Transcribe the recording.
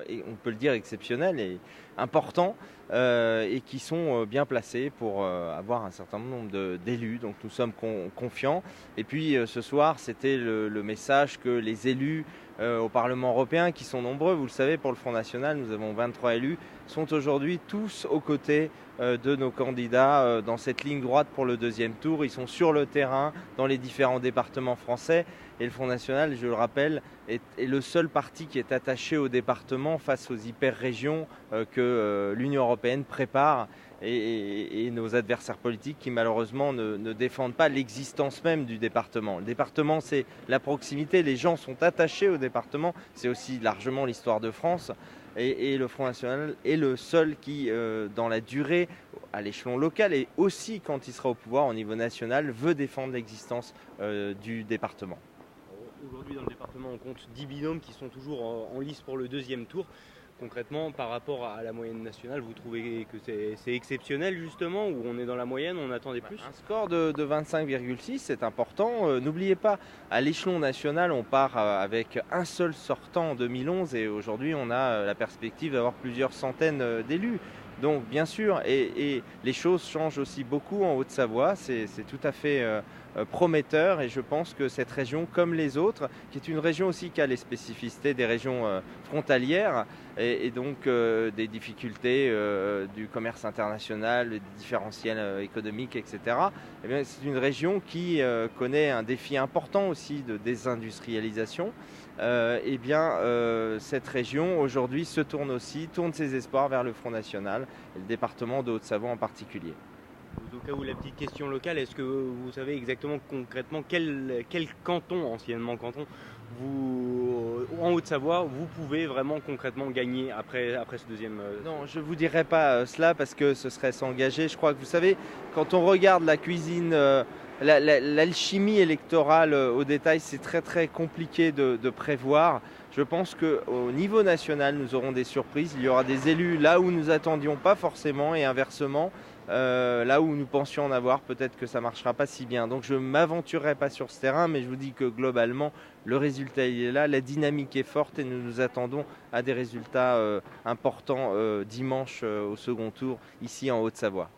et on peut le dire exceptionnels et importants, et qui sont bien placés pour avoir un certain nombre d'élus. Donc nous sommes confiants. Et puis ce soir, c'était le message que les élus au Parlement européen, qui sont nombreux, vous le savez, pour le Front National, nous avons 23 élus, sont aujourd'hui tous aux côtés de nos candidats dans cette ligne droite pour le deuxième tour. Ils sont sur le terrain dans les différents départements français. Et le Front National, je le rappelle, est le seul parti qui est attaché au département face aux hyper-régions que l'Union européenne prépare et nos adversaires politiques qui malheureusement ne défendent pas l'existence même du département. Le département, c'est la proximité, les gens sont attachés au département, c'est aussi largement l'histoire de France. Et le Front National est le seul qui, dans la durée, à l'échelon local et aussi quand il sera au pouvoir au niveau national, veut défendre l'existence du département. Aujourd'hui, dans le département, on compte 10 binômes qui sont toujours en lice pour le deuxième tour. Concrètement, par rapport à la moyenne nationale, vous trouvez que c'est exceptionnel justement, ou on est dans la moyenne, on attendait plus? Un score de 25,6, c'est important. N'oubliez pas, à l'échelon national, on part avec un seul sortant en 2011 et aujourd'hui, on a la perspective d'avoir plusieurs centaines d'élus. Donc bien sûr, et les choses changent aussi beaucoup en Haute-Savoie, c'est tout à fait prometteur et je pense que cette région, comme les autres, qui est une région aussi qui a les spécificités des régions frontalières et donc des difficultés du commerce international, des différentiels économiques, etc. Eh bien, c'est une région qui connaît un défi important aussi de désindustrialisation. Cette région aujourd'hui se tourne ses espoirs vers le Front National et le département de Haute-Savoie en particulier. Au cas où la petite question locale, est-ce que vous savez exactement concrètement quel canton, anciennement canton, en Haute-Savoie, vous pouvez vraiment concrètement gagner après ce deuxième Non, je ne vous dirai pas cela parce que ce serait s'engager. Je crois que vous savez, quand on regarde la cuisine, l'alchimie électorale au détail, c'est très très compliqué de prévoir. Je pense qu'au niveau national, nous aurons des surprises. Il y aura des élus là où nous attendions pas forcément et inversement. Là où nous pensions en avoir, peut-être que ça ne marchera pas si bien. Donc je ne m'aventurerai pas sur ce terrain, mais je vous dis que globalement, le résultat il est là, la dynamique est forte et nous nous attendons à des résultats importants dimanche au second tour ici en Haute-Savoie.